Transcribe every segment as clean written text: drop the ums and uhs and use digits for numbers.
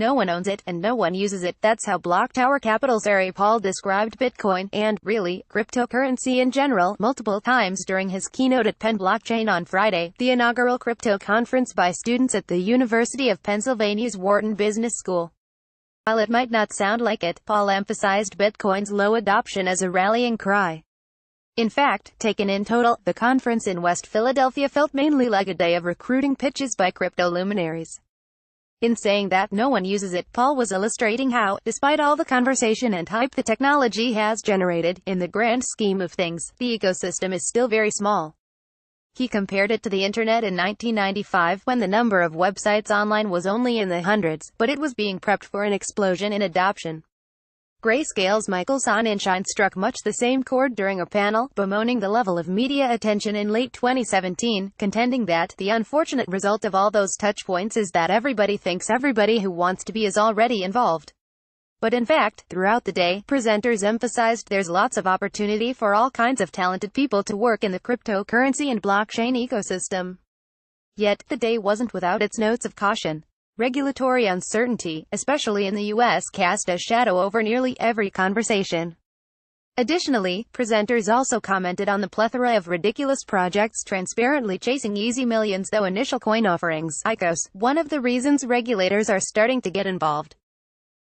no one owns it, and no one uses it. That's how Block Tower Capital's Ari Paul described Bitcoin, and, really, cryptocurrency in general, multiple times during his keynote at Penn Blockchain on Friday, the inaugural crypto conference by students at the University of Pennsylvania's Wharton Business School. While it might not sound like it, Paul emphasized Bitcoin's low adoption as a rallying cry. In fact, taken in total, the conference in West Philadelphia felt mainly like a day of recruiting pitches by crypto luminaries. In saying that no one uses it, Paul was illustrating how, despite all the conversation and hype the technology has generated, in the grand scheme of things, the ecosystem is still very small. He compared it to the internet in 1995, when the number of websites online was only in the hundreds, but it was being prepped for an explosion in adoption. Grayscale's Michael Sonnenschein struck much the same chord during a panel, bemoaning the level of media attention in late 2017, contending that the unfortunate result of all those touchpoints is that everybody thinks everybody who wants to be is already involved. But in fact, throughout the day, presenters emphasized there's lots of opportunity for all kinds of talented people to work in the cryptocurrency and blockchain ecosystem. Yet, the day wasn't without its notes of caution. Regulatory uncertainty, especially in the U.S., cast a shadow over nearly every conversation. Additionally, presenters also commented on the plethora of ridiculous projects transparently chasing easy millions through initial coin offerings, ICOs, one of the reasons regulators are starting to get involved.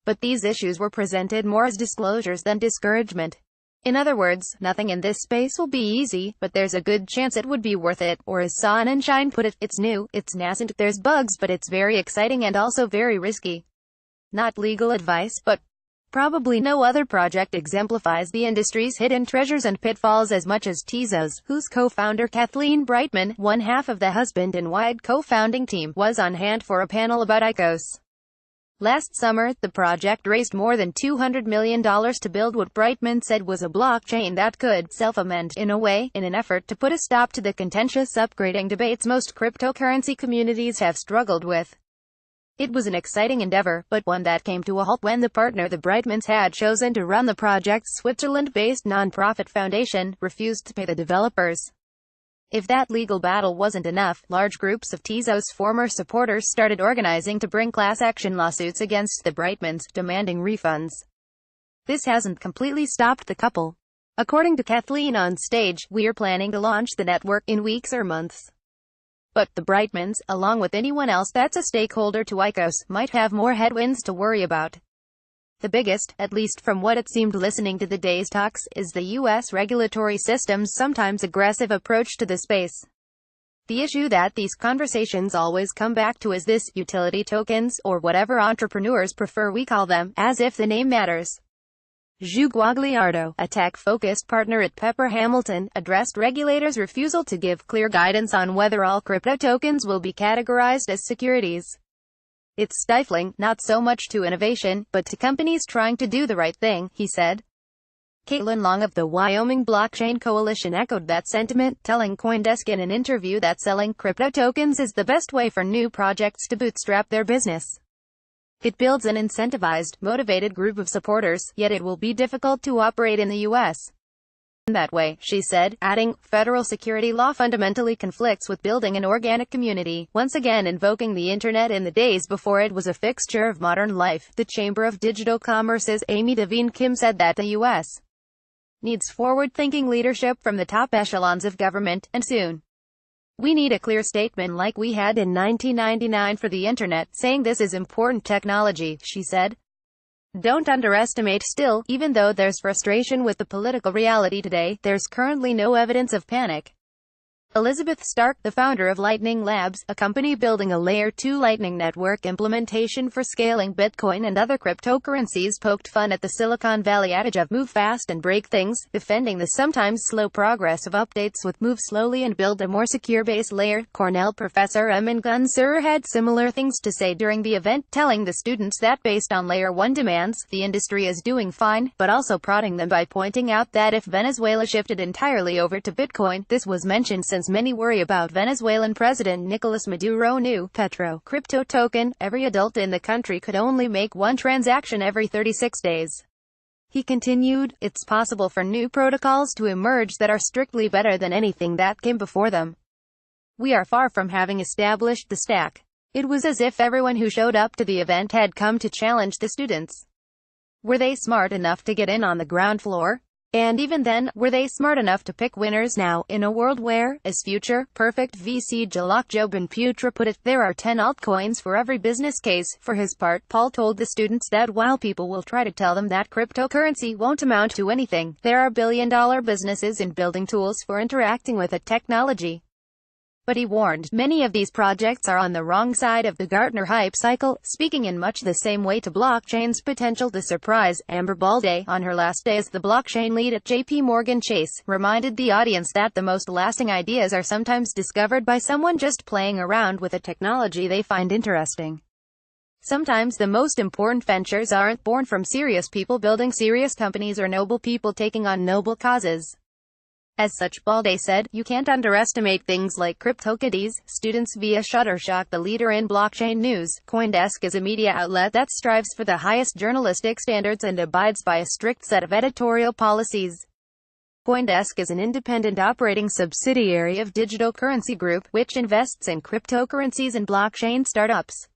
But these issues were presented more as disclosures than discouragement. In other words, nothing in this space will be easy, but there's a good chance it would be worth it, or as Sonnenschein put it, it's new, it's nascent, there's bugs, but it's very exciting and also very risky. Not legal advice, but probably no other project exemplifies the industry's hidden treasures and pitfalls as much as Tezos, whose co-founder Kathleen Brightman, one half of the husband and wife co-founding team, was on hand for a panel about ICOs. Last summer, the project raised more than $200 million to build what Brightman said was a blockchain that could self-amend, in a way, in an effort to put a stop to the contentious upgrading debates most cryptocurrency communities have struggled with. It was an exciting endeavor, but one that came to a halt when the partner the Brightmans had chosen to run the project's Switzerland-based non-profit foundation refused to pay the developers. If that legal battle wasn't enough, large groups of Tezos' former supporters started organizing to bring class action lawsuits against the Brightmans, demanding refunds. This hasn't completely stopped the couple. According to Kathleen on stage, "We're planning to launch the network in weeks or months." But the Brightmans, along with anyone else that's a stakeholder to ICOs, might have more headwinds to worry about. The biggest, at least from what it seemed listening to the day's talks, is the U.S. regulatory system's sometimes aggressive approach to the space. The issue that these conversations always come back to is this: utility tokens, or whatever entrepreneurs prefer we call them, as if the name matters. Zhu Guagliardo, a tech-focused partner at Pepper Hamilton, addressed regulators' refusal to give clear guidance on whether all crypto tokens will be categorized as securities. It's stifling, not so much to innovation, but to companies trying to do the right thing, he said. Caitlin Long of the Wyoming Blockchain Coalition echoed that sentiment, telling CoinDesk in an interview that selling crypto tokens is the best way for new projects to bootstrap their business. It builds an incentivized, motivated group of supporters, yet it will be difficult to operate in the U.S. that way, she said, adding, federal security law fundamentally conflicts with building an organic community, once again invoking the internet in the days before it was a fixture of modern life. The Chamber of Digital Commerce's Amy Devine Kim said that the U.S. needs forward-thinking leadership from the top echelons of government, and soon. We need a clear statement like we had in 1999 for the internet, saying this is important technology, she said. Don't underestimate still, even though there's frustration with the political reality today, there's currently no evidence of panic. Elizabeth Stark, the founder of Lightning Labs, a company building a Layer 2 Lightning Network implementation for scaling Bitcoin and other cryptocurrencies, poked fun at the Silicon Valley adage of move fast and break things, defending the sometimes slow progress of updates with move slowly and build a more secure base layer. Cornell professor Emin Gun Sirer had similar things to say during the event, telling the students that based on Layer 1 demands, the industry is doing fine, but also prodding them by pointing out that if Venezuela shifted entirely over to Bitcoin, this was mentioned since many worry about Venezuelan President Nicolas Maduro new Petro crypto token, every adult in the country could only make one transaction every 36 days. He continued, it's possible for new protocols to emerge that are strictly better than anything that came before them. We are far from having established the stack. It was as if everyone who showed up to the event had come to challenge the students. Were they smart enough to get in on the ground floor? And even then, were they smart enough to pick winners? Now, in a world where, as future perfect VC Jalak Jobanputra put it, there are 10 altcoins for every business case. For his part, Paul told the students that while people will try to tell them that cryptocurrency won't amount to anything, there are billion-dollar businesses in building tools for interacting with a technology. But he warned, many of these projects are on the wrong side of the Gartner hype cycle, speaking in much the same way to blockchain's potential to surprise. Amber Balde, on her last day as the blockchain lead at JP Morgan Chase, reminded the audience that the most lasting ideas are sometimes discovered by someone just playing around with a technology they find interesting. Sometimes the most important ventures aren't born from serious people building serious companies or noble people taking on noble causes. As such, Balde said, you can't underestimate things like CryptoKitties. Students via Shutterstock, the leader in blockchain news. CoinDesk is a media outlet that strives for the highest journalistic standards and abides by a strict set of editorial policies. CoinDesk is an independent operating subsidiary of Digital Currency Group, which invests in cryptocurrencies and blockchain startups.